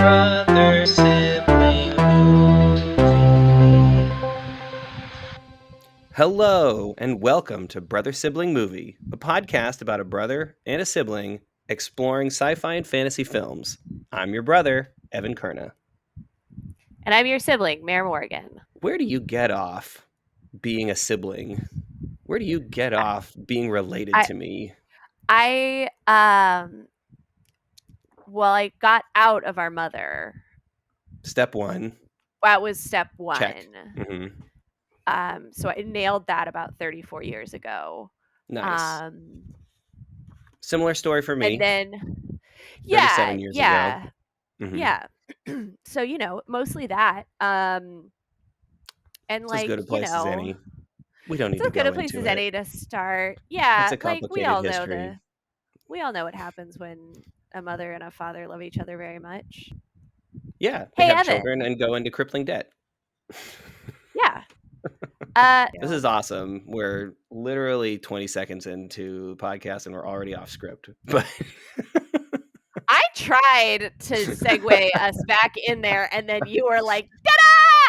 Brother Sibling Movie. Hello, and welcome to Brother Sibling Movie, a podcast about a brother and a sibling exploring sci-fi and fantasy films. I'm your brother, Evan Kerna. And I'm your sibling, Mare Morgan. Where do you get off being a sibling? Where do you get off being related to me? I got out of our mother. Step one. That was step one. Check. Mm-hmm. So I nailed that about 34 years ago. Nice. Similar story for me. And then, 37 years ago. Mm-hmm. Yeah. So, mostly that. And it's as good a place as any. We don't need it's to go as good a into place as it. any to start. Yeah, It's a complicated history. we all know what happens when a mother and a father love each other very much. Yeah, they have children and go into crippling debt. Yeah. This is awesome. We're literally 20 seconds into the podcast and we're already off script. But I tried to segue us back in there, and then you were like, "Ta-da!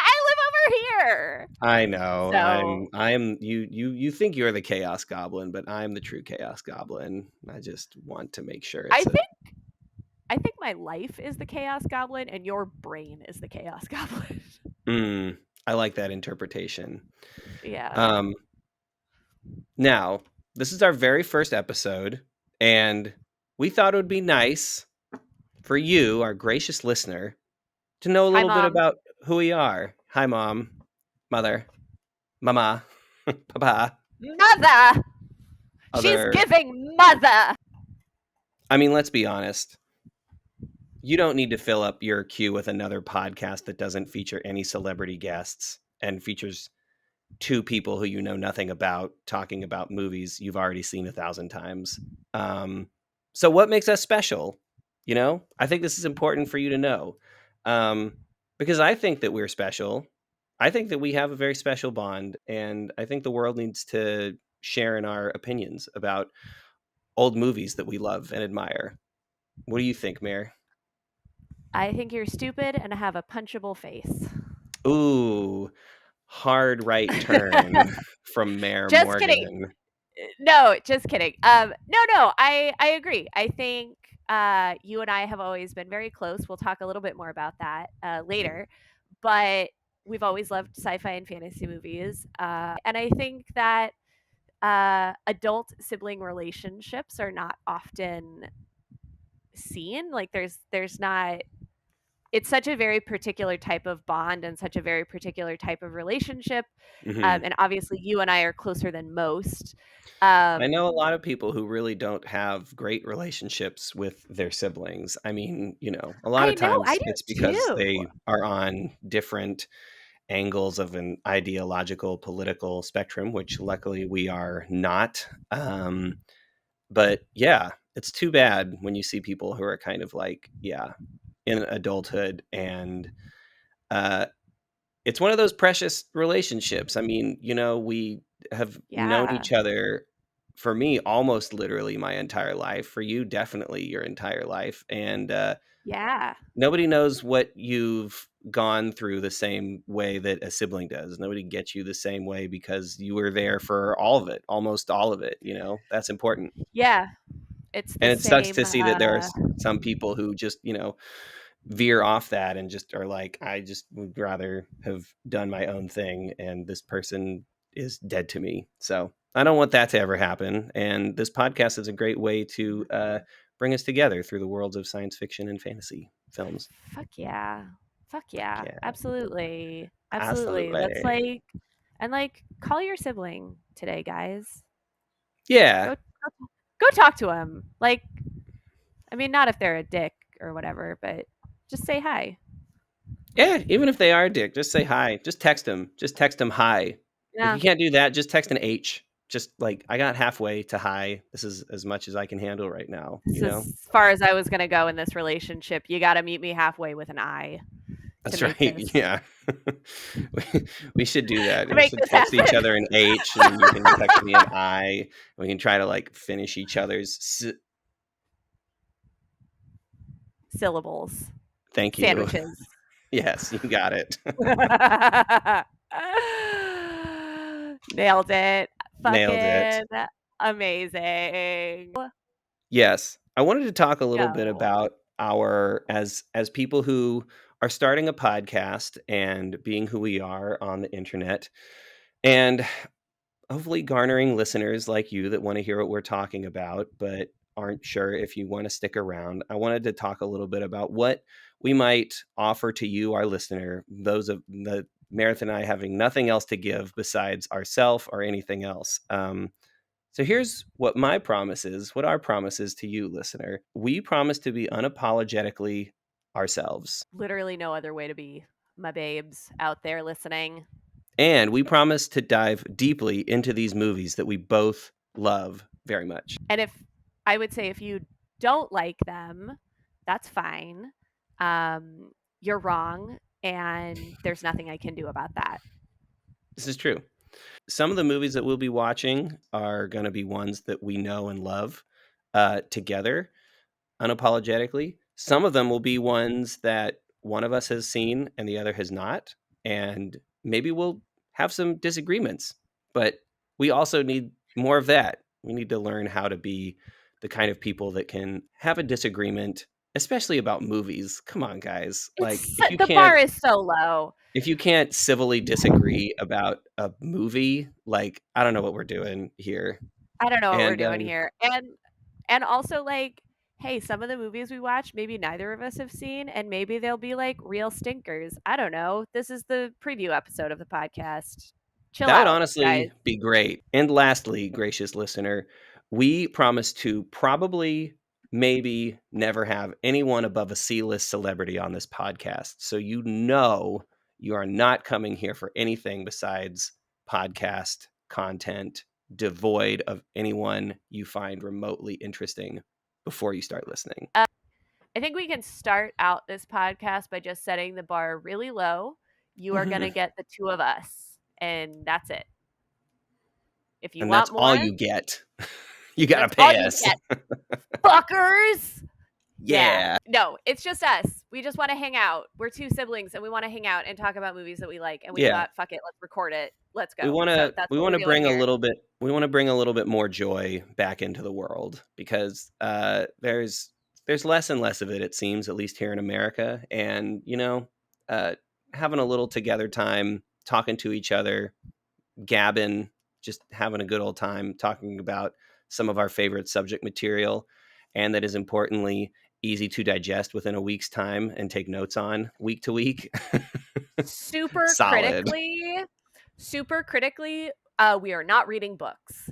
I live over here." I know. So, I'm you think you're the Chaos Goblin, but I'm the true Chaos Goblin. I just want to make sure I think my life is the Chaos Goblin and your brain is the Chaos Goblin. I like that interpretation. Yeah. Now, this is our very first episode, and we thought it would be nice for you, our gracious listener, to know a little bit about who we are. Hi, Mom, Mother, Mama, Papa. Mother! She's giving mother! I mean, let's be honest. You don't need to fill up your queue with another podcast that doesn't feature any celebrity guests and features two people who you know nothing about talking about movies you've already seen 1,000 times. So what makes us special? I think this is important for you to know, because I think that we're special. I think that we have a very special bond, and I think the world needs to share in our opinions about old movies that we love and admire. What do you think, Mare? I think you're stupid and have a punchable face. Ooh, hard right turn from Mare Just Morgan. Kidding. No, just kidding. No, I agree. I think you and I have always been very close. We'll talk a little bit more about that later. But we've always loved sci-fi and fantasy movies. And I think that adult sibling relationships are not often seen. Like there's not, it's such a very particular type of bond and such a very particular type of relationship. Mm-hmm. And obviously you and I are closer than most. I know a lot of people who really don't have great relationships with their siblings. I mean, a lot of times it's because they are on different angles of an ideological political spectrum, which luckily we are not. But yeah, it's too bad when you see people who are kind of like, in adulthood, and it's one of those precious relationships. I mean, we have known each other, for me, almost literally my entire life. For you, definitely your entire life. And nobody knows what you've gone through the same way that a sibling does. Nobody gets you the same way because you were there for all of it, almost all of it. That's important. Yeah. It sucks to see that there are some people who just, veer off that and just are like, I just would rather have done my own thing, and this person is dead to me. So I don't want that to ever happen. And this podcast is a great way to bring us together through the worlds of science fiction and fantasy films. Fuck yeah. Absolutely. Let's call your sibling today, guys. Yeah. Go talk to him. Not if they're a dick or whatever, but just say hi. Yeah, even if they are a dick, just say hi. Just text them. Just text them hi. Yeah. If you can't do that, just text an H. Just I got halfway to hi. This is as much as I can handle right now. As far as I was going to go in this relationship, you got to meet me halfway with an I. That's right. Yeah. we should do that. We should text each other an H, and you can text me an I. We can try to finish each other's syllables. Thank you. Sandwiches. Yes, you got it. Nailed it. Nailed it. Fucking amazing. Yes. I wanted to talk a little bit Go. about our as people who are starting a podcast and being who we are on the internet, and hopefully garnering listeners like you that want to hear what we're talking about but aren't sure if you want to stick around. I wanted to talk a little bit about what we might offer to you, our listener, those of the Meredith and I having nothing else to give besides ourself or anything else. So here's what my promise is, what our promise is to you, listener. We promise to be unapologetically ourselves. Literally no other way to be, my babes out there listening. And we promise to dive deeply into these movies that we both love very much. And I would say if you don't like them, that's fine. You're wrong, and there's nothing I can do about that. This is true. Some of the movies that we'll be watching are going to be ones that we know and love together, unapologetically. Some of them will be ones that one of us has seen and the other has not. And maybe we'll have some disagreements, but we also need more of that. We need to learn how to be the kind of people that can have a disagreement, especially about movies. Come on, guys. Like, The bar is so low. if you can't civilly disagree about a movie, like, I don't know what we're doing here. I don't know what we're doing here. And also, like, hey, some of the movies we watch, maybe neither of us have seen, and maybe they'll be like real stinkers. I don't know. This is the preview episode of the podcast. Chill That would out, honestly guys. be great. And lastly, gracious listener, we promise to probably, maybe never have anyone above a C-list celebrity on this podcast. So you know you are not coming here for anything besides podcast content devoid of anyone you find remotely interesting before you start listening. I think we can start out this podcast by just setting the bar really low. You are going to get the two of us, and that's it. If you And want that's more, all you get. You got to that's all pay you us. get, fuckers. Yeah. No, it's just us. We just want to hang out. We're two siblings, and we want to hang out and talk about movies that we like. And we thought, fuck it, let's record it. Let's go. We want So to that's we what want we're to doing bring a here. little bit we want to bring a little bit more joy back into the world, because there's less and less of it seems, at least here in America. And having a little together time, talking to each other, gabbing, just having a good old time talking about some of our favorite subject material, and that is importantly easy to digest within a week's time and take notes on week to week. Super Solid. critically, we are not reading books.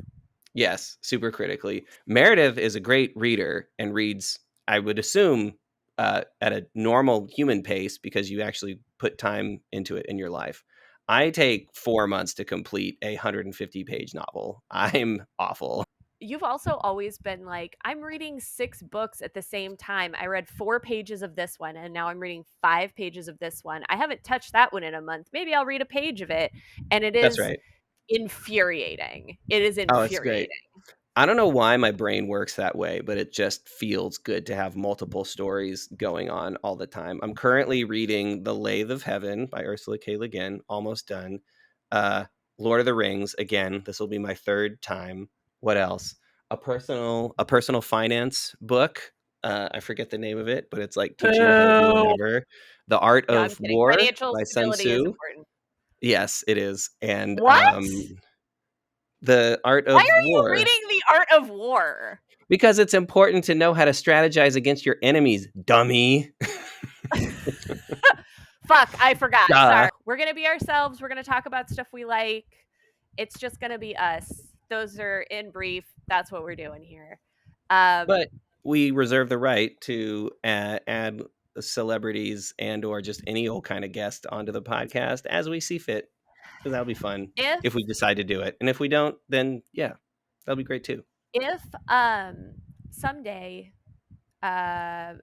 Yes, super critically. Meredith is a great reader and reads, I would assume, at a normal human pace, because you actually put time into it in your life. I take 4 months to complete a 150-page novel. I'm awful. You've also always been like, I'm reading 6 books at the same time. I read 4 pages of this one, and now I'm reading 5 pages of this one. I haven't touched that one in a month. Maybe I'll read a page of it. And it is That's right. infuriating. It is infuriating. Oh, it's great. I don't know why my brain works that way, but it just feels good to have multiple stories going on all the time. I'm currently reading The Lathe of Heaven by Ursula K. Le Guin, almost done. Lord of the Rings, again, this will be my 3rd time. What else? A personal finance book. I forget the name of it, but it's like teaching you how to do whatever. The Art of War Financial by Sun stability is Tzu. important. Yes, it is. And What? The Art of Why are War. you reading The Art of War? Because it's important to know how to strategize against your enemies, dummy. Fuck, I forgot. Duh. Sorry. We're going to be ourselves. We're going to talk about stuff we like. It's just going to be us. Those are, in brief, that's what we're doing here. But we reserve the right to add celebrities and or just any old kind of guest onto the podcast as we see fit. So that'll be fun if we decide to do it. And if we don't, then yeah, that'll be great too. If someday Henry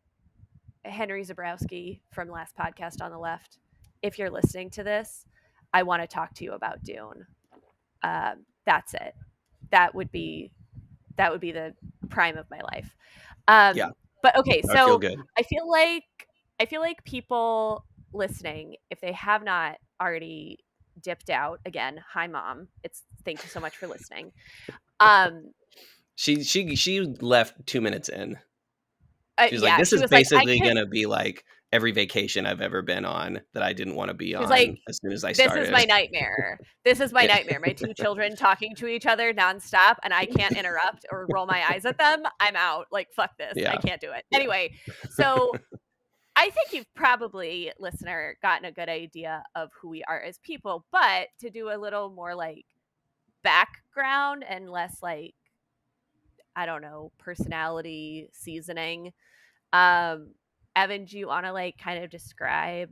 Zabrowski from last podcast on the left, if you're listening to this, I want to talk to you about Dune. That's it. That would be the prime of my life. Yeah. But okay, so good. I feel like I feel like people listening, if they have not already dipped out, again, hi mom. Thank you so much for listening. She left 2 minutes in. She was like, Yeah, "This she is was like, I basically can. gonna be like every vacation I've ever been on that I didn't want to be She was like, on as soon as I this is my started." nightmare. This is my Yeah. nightmare. My two children talking to each other nonstop, and I can't interrupt or roll my eyes at them. I'm out. Like, fuck this. I Yeah. can't do it. Yeah. Anyway, so I think you've probably, listener, gotten a good idea of who we are as people, but to do a little more like background and less like, I don't know, personality seasoning. Evan, do you want to like kind of describe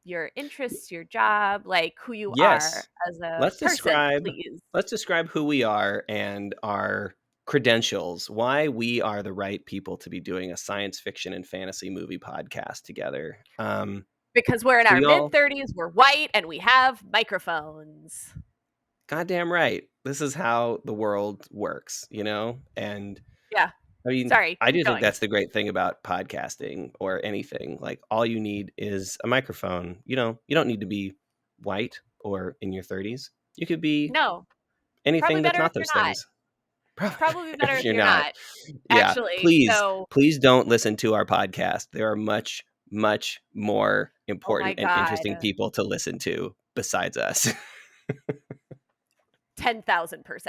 your interests, your job, like who you are Yes. as a Let's person, describe please? let's describe who we are and our credentials, why we are the right people to be doing a science fiction and fantasy movie podcast together. Because we're in our We mid all 30s, we're white, and we have microphones. goddamn right. This is how the world works, And Yeah. I mean, Sorry, I keep do think going. that's the great thing about podcasting or anything. Like, all you need is a microphone. You don't need to be white or in your 30s. You could be No, probably anything that's better if not you're those not. things. It's probably better If if you're you're not. not, Yeah, actually. please, So, please don't listen to our podcast. There are much, much more oh my important and God, interesting people to listen to besides us. 10,000%.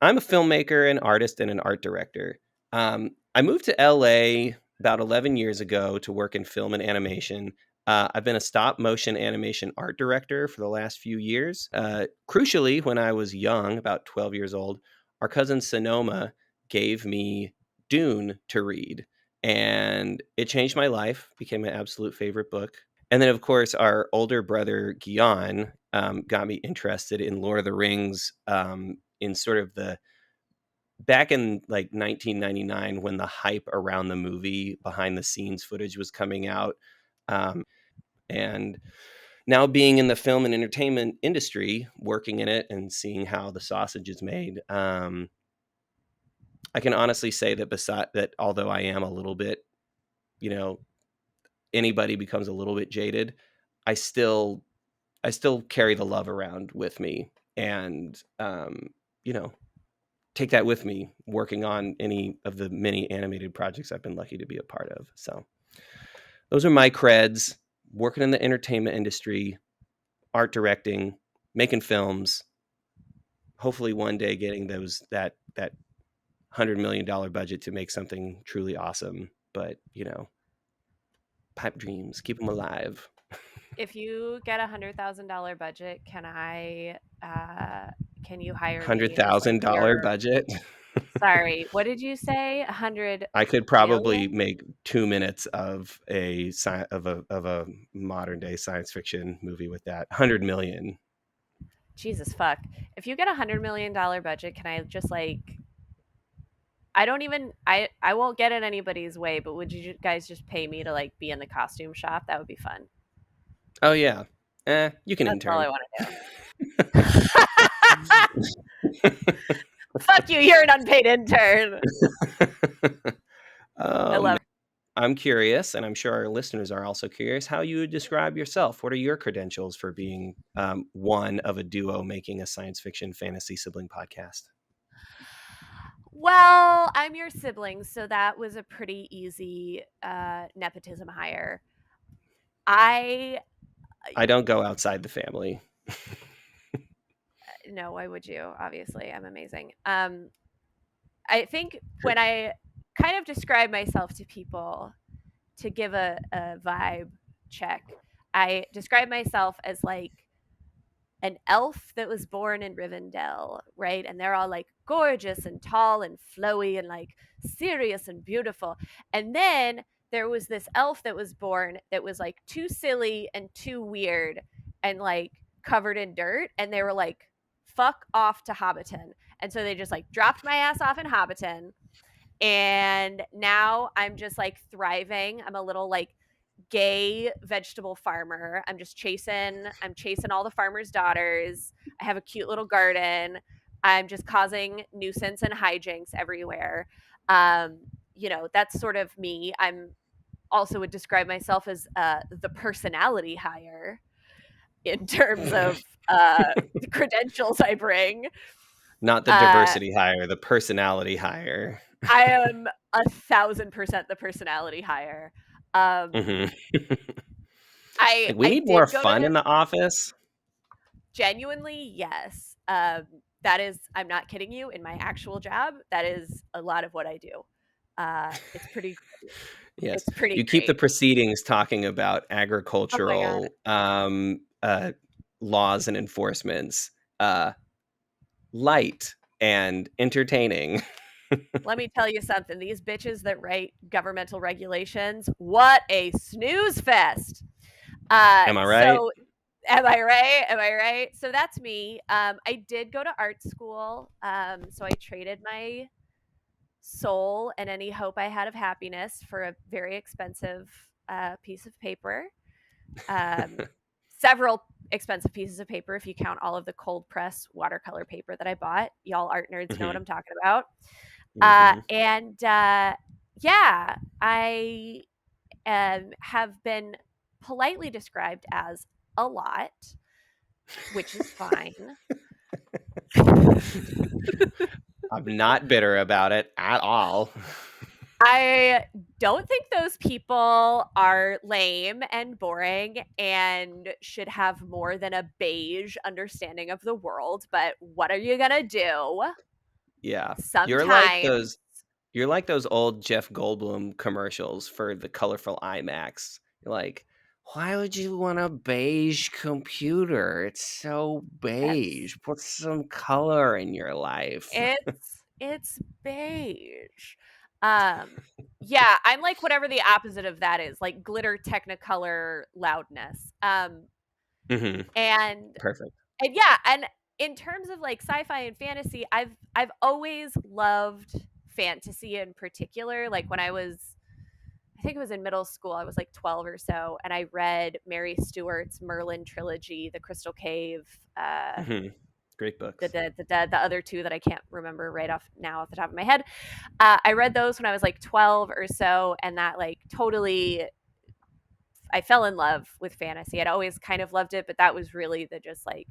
I'm a filmmaker, an artist, and an art director. I moved to LA about 11 years ago to work in film and animation. I've been a stop motion animation art director for the last few years. Crucially, when I was young, about 12 years old, our cousin Sonoma gave me Dune to read, and it changed my life, became my absolute favorite book. And then, of course, our older brother, Guion, got me interested in Lord of the Rings, in sort of back in like 1999, when the hype around the movie behind the scenes footage was coming out. And now, being in the film and entertainment industry, working in it and seeing how the sausage is made, I can honestly say that although I am a little bit, anybody becomes a little bit jaded, I still carry the love around with me, and take that with me working on any of the many animated projects I've been lucky to be a part of. So those are my creds: working in the entertainment industry, art directing, making films, hopefully one day getting that $100 million budget to make something truly awesome. But pipe dreams, keep them alive. If you get $100,000 budget, can you hire hundred me as like thousand your, dollar budget. sorry, what did you say? 100 I could million? probably make 2 minutes of a modern day science fiction movie with that. 100 million. Jesus fuck. If you get $100 million budget, can I just like, I don't even, I won't get in anybody's way, but would you guys just pay me to like be in the costume shop? That would be fun. Oh yeah. You can That's all I intern. want to do. Fuck you, you're an unpaid intern. I love it. I'm curious, and I'm sure our listeners are also curious, how you would describe yourself. What are your credentials for being one of a duo making a science fiction fantasy sibling podcast? Well, I'm your sibling, so that was a pretty easy nepotism hire. I don't go outside the family. No, why would you? Obviously, I'm amazing. I think when I kind of describe myself to people to give a vibe check, I describe myself as like an elf that was born in Rivendell, right? And they're all like gorgeous and tall and flowy and like serious and beautiful. And then there was this elf that was born that was like too silly and too weird and like covered in dirt. And they were like, fuck off to Hobbiton. And so they just like dropped my ass off in Hobbiton. And now I'm just like thriving. I'm a little like gay vegetable farmer. I'm chasing all the farmers' daughters. I have a cute little garden. I'm just causing nuisance and hijinks everywhere. That's sort of me. I'm also would describe myself as the personality hire in terms of the credentials I bring. Not the diversity hire, the personality hire. I am 1,000% the personality hire. Mhm. Like, we I need more did go fun to in the office. genuinely, yes. That is, I'm not kidding you. In my actual job, that is a lot of what I do. It's pretty. Yes. It's pretty You keep the great. proceedings talking about Oh my god. agricultural laws and enforcements light and entertaining. Let me tell you something. These bitches that write governmental regulations, what a snooze fest. Am I right? So am I right? Am I right? So that's me. I did go to art school. So I traded my soul and any hope I had of happiness for a very expensive piece of paper. Um, several expensive pieces of paper if you count all of the cold press watercolor paper that I bought. Y'all art nerds know what I'm talking about. Mhm. Yeah, I have been politely described as a lot, which is fine. I'm not bitter about it at all. I don't think those people are lame and boring and should have more than a beige understanding of the world, but what are you gonna do? Yeah. Sometimes. You're like those old Jeff Goldblum commercials for the colorful IMAX. You're like, why would you want a beige computer? It's so That's beige. Put some color in your life. it's beige. Um, yeah, I'm like whatever the opposite of that is, like glitter technicolor loudness. Hmm. And Perfect. yeah, and in terms of like sci-fi and fantasy, I've always loved fantasy in particular. Like when I think it was in middle school, I was like 12 or so, and I read Mary Stewart's Merlin trilogy, The Crystal Cave, Hmm. Great the books. Dead, the other two that I can't remember right off now off the top of my head. I read those when I was like 12 or so, and that like totally, I fell in love with fantasy. I'd always kind of loved it, but that was really the just like,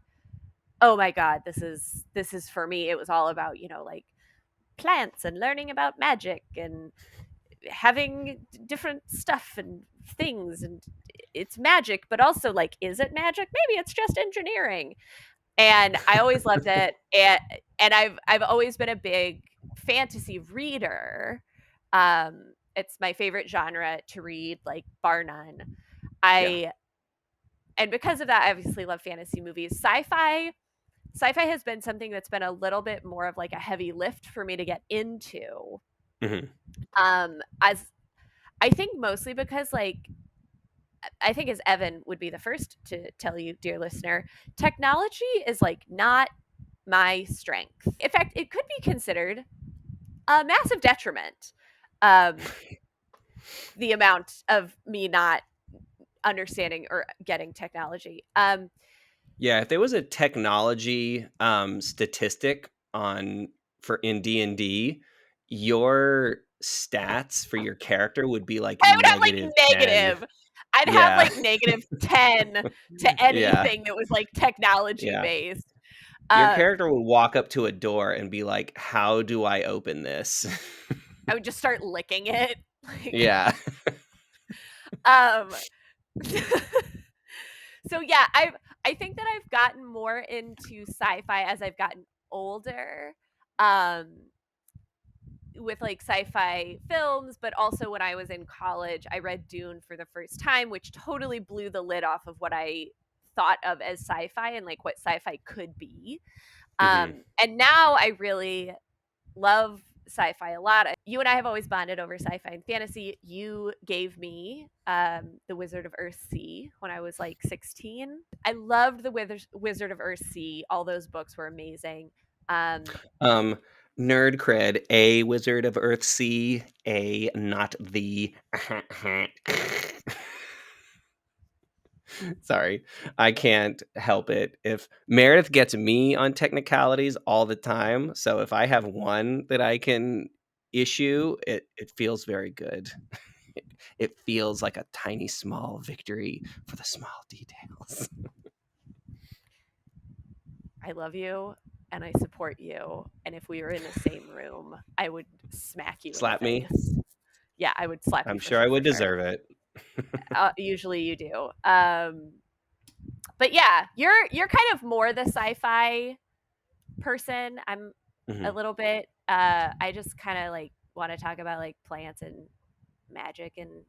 oh my god, this is for me. It was all about, like plants and learning about magic and having different stuff and things, and it's magic, but also like, is it magic? Maybe it's just engineering. And I always loved it. And I've always been a big fantasy reader. It's my favorite genre to read, like bar none. Yeah. I And because of that, I obviously love fantasy movies. Sci-fi has been something that's been a little bit more of like a heavy lift for me to get into. Hmm. As I think mostly because like I think as Evan would be the first to tell you, dear listener, technology is like not my strength. In fact, it could be considered a massive detriment. The amount of me not understanding or getting technology. Yeah, if there was a technology statistic on for in D&D, your stats for your character would be like I would have like -10. negative. I'd have Yeah. like -10 to Yeah. anything that was like technology Yeah. based. Your Um, character would walk up to a door and be like, "How do I open this?" I would just start licking it. Like, Yeah. um, so yeah, I think that I've gotten more into sci-fi as I've gotten older. Um, with like sci-fi films, but also when I was in college, I read Dune for the first time, which totally blew the lid off of what I thought of as sci-fi and like what sci-fi could be. Mhm. And now I really love sci-fi a lot. You and I have always bonded over sci-fi and fantasy. You gave me The Wizard of Earthsea when I was like 16. I loved The Wizard of Earthsea. All those books were amazing. Um, Nerd cred, a Wizard of Earthsea, a not the. Sorry, I can't help it. If Meredith gets me on technicalities all the time, so if I have one that I can issue, it feels very good. it feels like a tiny, small victory for the small details. I love you and I support you. And if we were in the same room, I would smack you in the Slap me. face. Yeah, I would slap you I'm for sure sure. I would For sure. deserve it. Usually you do. But yeah, you're kind of more the sci-fi person. I'm a Mhm. little bit. I just kind of like want to talk about like plants and magic and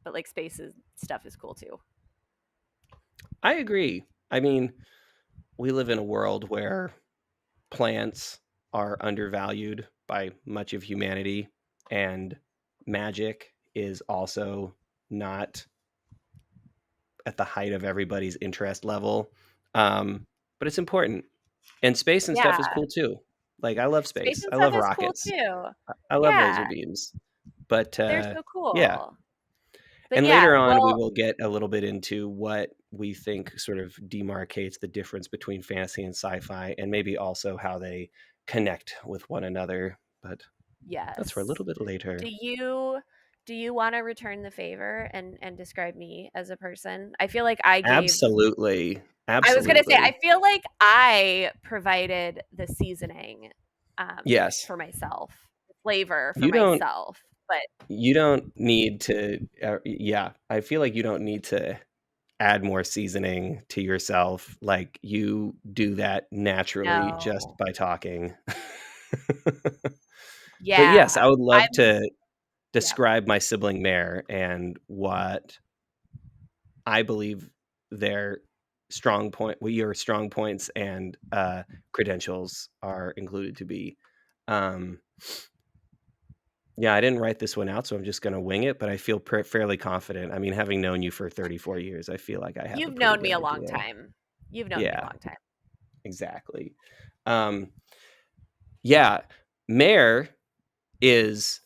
but like space stuff is cool too. I agree. I mean, we live in a world where plants are undervalued by much of humanity, and magic is also not at the height of everybody's interest level. But it's important. And space and stuff is Yeah, cool too. Like, I love space space. and I stuff love is cool rockets. too. I love laser Yeah, beams. But they're so yeah. cool. But And yeah, later on, we well, will get a little bit into what we think sort of demarcates the difference between fantasy and sci-fi, and maybe also how they connect with one another. But that's for a yes. little bit later. Do you want to return the favor and describe me as a person? I feel like Absolutely. I was gonna say I Absolutely. feel like I provided the seasoning Yes. for myself, flavor for You don't myself. But you don't need to yeah, I feel like you don't need to add more seasoning to yourself. Like, you do that naturally just no. by talking. But yes, Yeah. I would love I'm to yeah. describe my sibling Mare and what I believe their your strong points and credentials are included to be. Um, yeah, I didn't write this one out, so I'm just going to wing it, but I feel fairly confident. I mean, having known you for 34 years, I feel like I have a You've pretty known me good a long idea. time. You've known me a Yeah, long time. exactly. Um, yeah, Mare is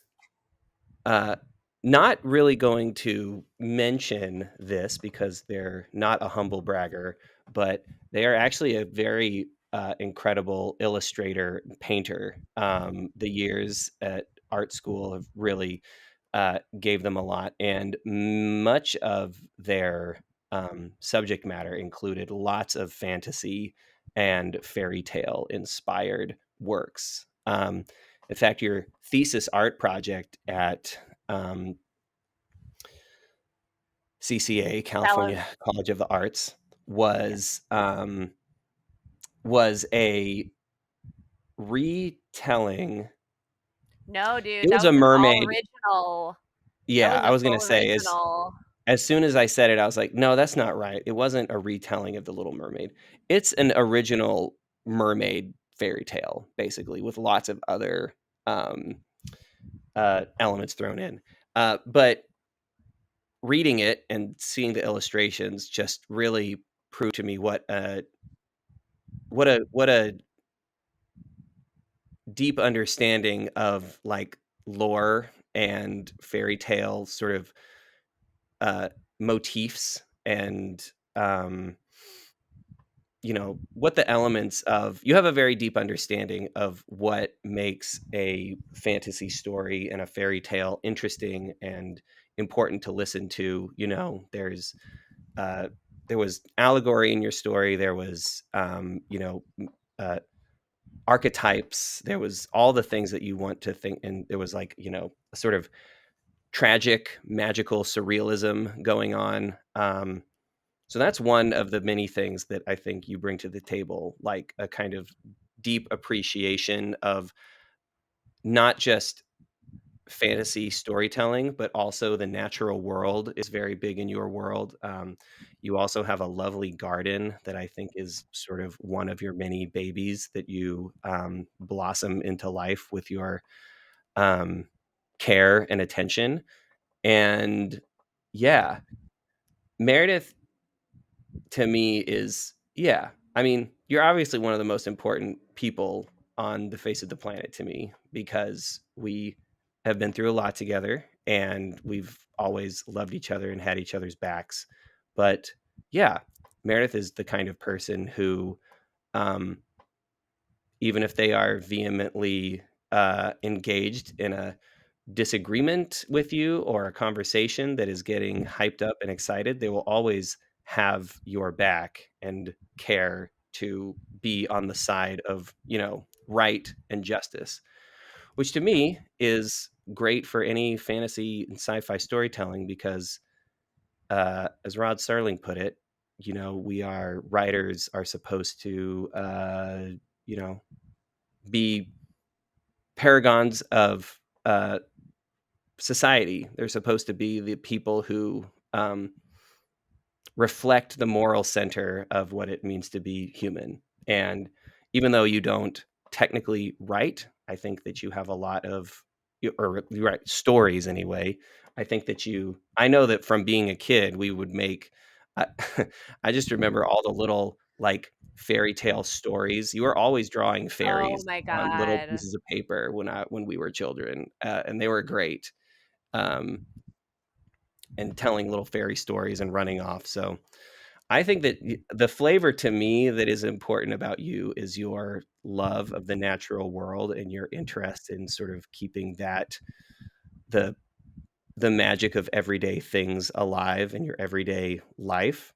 Uh, not really going to mention this because they're not a humble bragger, but they are actually a very incredible illustrator and painter. The years at art school have really gave them a lot, and much of their subject matter included lots of fantasy and fairy tale inspired works. In fact, your thesis art project at um, CCA, Fellow. California College of the Arts, Yeah. was a retelling. No, dude, It that was a was an all mermaid. original. That Yeah, was I a was gonna full say original. as soon as I said it, I was like, no, that's not right. It wasn't a retelling of the Little Mermaid. It's an original mermaid fairy tale, basically, with lots of other um, elements thrown in. But reading it and seeing the illustrations just really proved to me what a deep understanding of like lore and fairy tale sort of motifs and what the elements of you have a very deep understanding of what makes a fantasy story and a fairy tale interesting and important to listen to. Uh, there was allegory in your story. There was, uh, archetypes. There was all the things that you want to think, and there was like a sort of tragic, magical surrealism going on. So that's one of the many things that I think you bring to the table, like a kind of deep appreciation of not just fantasy storytelling, but also the natural world is very big in your world. You also have a lovely garden that I think is sort of one of your many babies that you blossom into life with your um, care and attention. And yeah, Meredith to me is, yeah, I mean, you're obviously one of the most important people on the face of the planet to me because we have been through a lot together and we've always loved each other and had each other's backs. But yeah, Meredith is the kind of person who, um, even if they are vehemently engaged in a disagreement with you or a conversation that is getting hyped up and excited, they will always have your back and care to be on the side of, right and justice, which to me is great for any fantasy and sci-fi storytelling because, as Rod Serling put it, writers are supposed to, be paragons of society. They're supposed to be the people who reflect the moral center of what it means to be human. And even though you don't technically write, I think that you have a lot of, or you write stories anyway. I know that from being a kid, we would make, I, I just remember all the little like fairy tale stories. You were always drawing Oh fairies my on little god. pieces of paper when we were children, and they were great. Um, and telling little fairy stories and running off. So I think that the flavor to me that is important about you is your love of the natural world and your interest in sort of keeping the the magic of everyday things alive in your everyday life.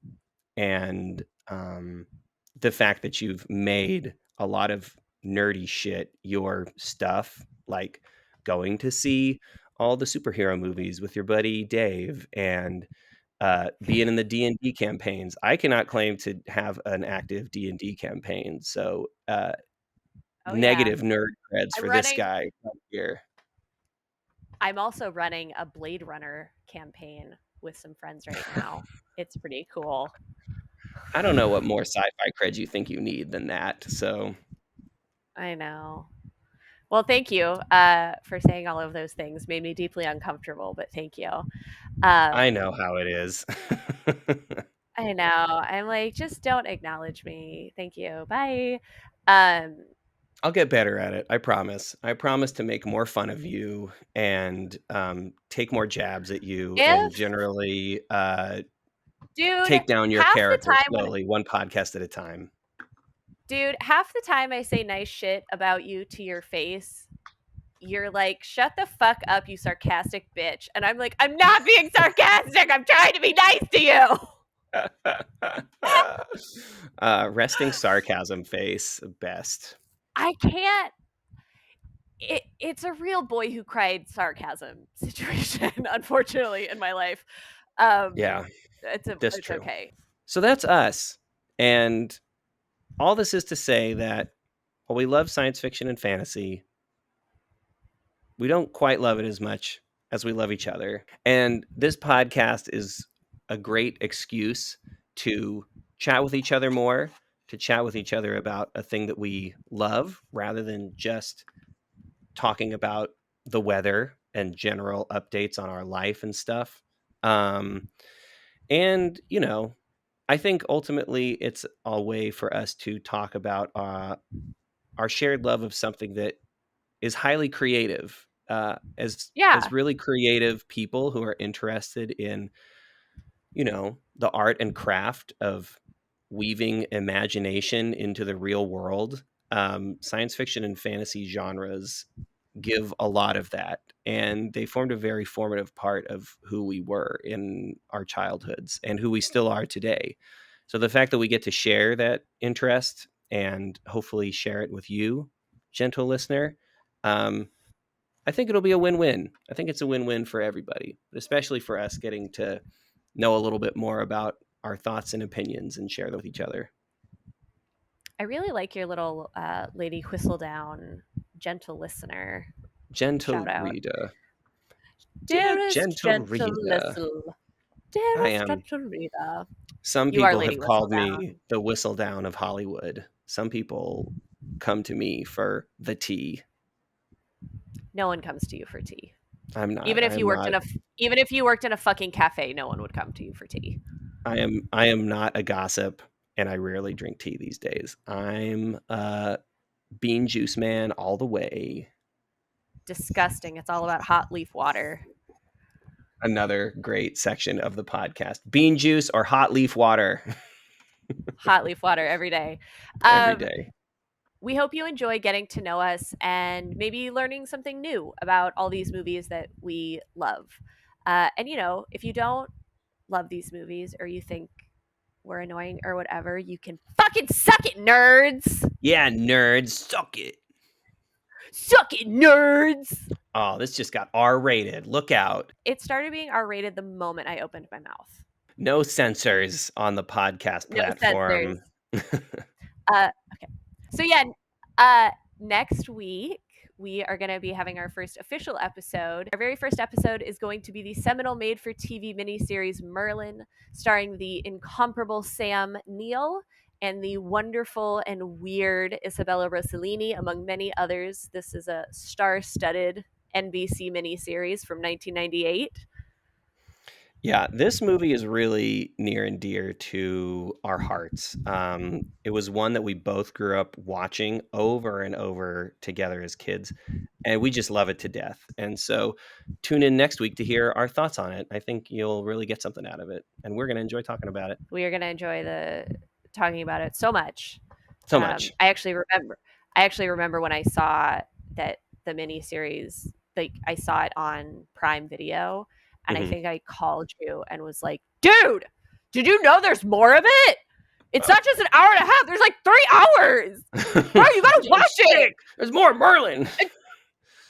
And the fact that you've made a lot of nerdy shit your stuff, like going to see all the superhero movies with your buddy Dave and being in the D&D campaigns. I cannot claim to have an active D&D campaign, so Oh yeah. negative nerd creds I'm for this running guy right here. I'm also running a Blade Runner campaign with some friends right now. It's pretty cool. I don't know what more sci-fi cred you think you need than that. So I know. Well, thank you for saying all of those things. Made me deeply uncomfortable, but thank you. I Um, know how it is. I know. I'm like, just don't acknowledge me. Thank you. Bye. Um, I'll get better at it. I promise. I promise to make more fun of you and take more jabs at you and if, generally dude, take down your half the character time when, slowly, one podcast at a time. dude, half the time I say nice shit about you to your face, you're like, shut the fuck up, you sarcastic bitch. And I'm like, I'm not being sarcastic. I'm trying to be nice to you. Resting sarcasm face, best. I can't. It's a real boy who cried sarcasm situation, unfortunately, in my life. Yeah, that's It's true. okay. So that's us. And all this is to say that while we love science fiction and fantasy, we don't quite love it as much as we love each other. And this podcast is a great excuse to chat with each other more, to chat with each other about a thing that we love rather than just talking about the weather and general updates on our life and stuff. And, I think ultimately it's a way for us to talk about our shared love of something that is highly creative. As Yeah. really creative people who are interested in, the art and craft of weaving imagination into the real world, science fiction and fantasy genres give a lot of that. And they formed a very formative part of who we were in our childhoods and who we still are today. So the fact that we get to share that interest and hopefully share it with you, gentle listener, I think it'll be a win-win. I think it's a win-win for everybody, but especially for us getting to know a little bit more about our thoughts and opinions and share them with each other. I really like your little lady whistle down, gentle listener Gentle shout out. Rita. Dear Dearest gentle gentle Rita. little, I dearest am. gentle Rita. Some You are people Lady have called Whistledown. me the whistle down of Hollywood. Some people come to me for the tea. No one comes to you for tea. I'm not. Even if I you am worked not. in a even if you worked in a fucking cafe, no one would come to you for tea. I am not a gossip, and I rarely drink tea these days. I'm a bean juice man all the way. Disgusting. It's all about hot leaf water. Another great section of the podcast. Bean juice or hot leaf water Hot leaf water every day. every Um, day. we hope you enjoy getting to know us and maybe learning something new about all these movies that we love. And if you don't love these movies or you think we're annoying or whatever, you can fucking suck it, nerds. Yeah, nerds, suck it. Suck it, nerds. Oh, this just got R-rated. Look out. It started being R-rated the moment I opened my mouth. No censors on the podcast platform. No censors. Okay. So yeah, next week we are going to be having our first official episode. Our very first episode is going to be the seminal made-for-TV miniseries Merlin, starring the incomparable Sam Neill and the wonderful and weird Isabella Rossellini, among many others. This is a star-studded NBC miniseries from 1998. Yeah, this movie is really near and dear to our hearts. It was one that we both grew up watching over and over together as kids, and we just love it to death. And so tune in next week to hear our thoughts on it. I think you'll really get something out of it, and we're going to enjoy talking about it. We are going to enjoy talking about it so much. So much. I actually remember when I saw that the miniseries, like I saw it on Prime Video, and I think I called you and was like, dude, did you know there's more of it? It's not just an hour and a half. There's like 3 hours. Bro, you gotta watch it. There's more Merlin.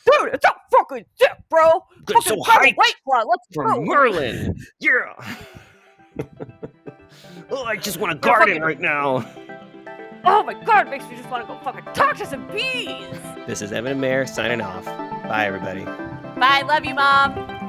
Dude, it's so fucking sick, bro. Good, so hyped Let's for go. Merlin. Yeah. Oh, I just want to garden right now. Oh my God, it makes me just want to go fucking talk to some bees. This is Evan and Mare signing off. Bye, everybody. Bye, love you, Mom.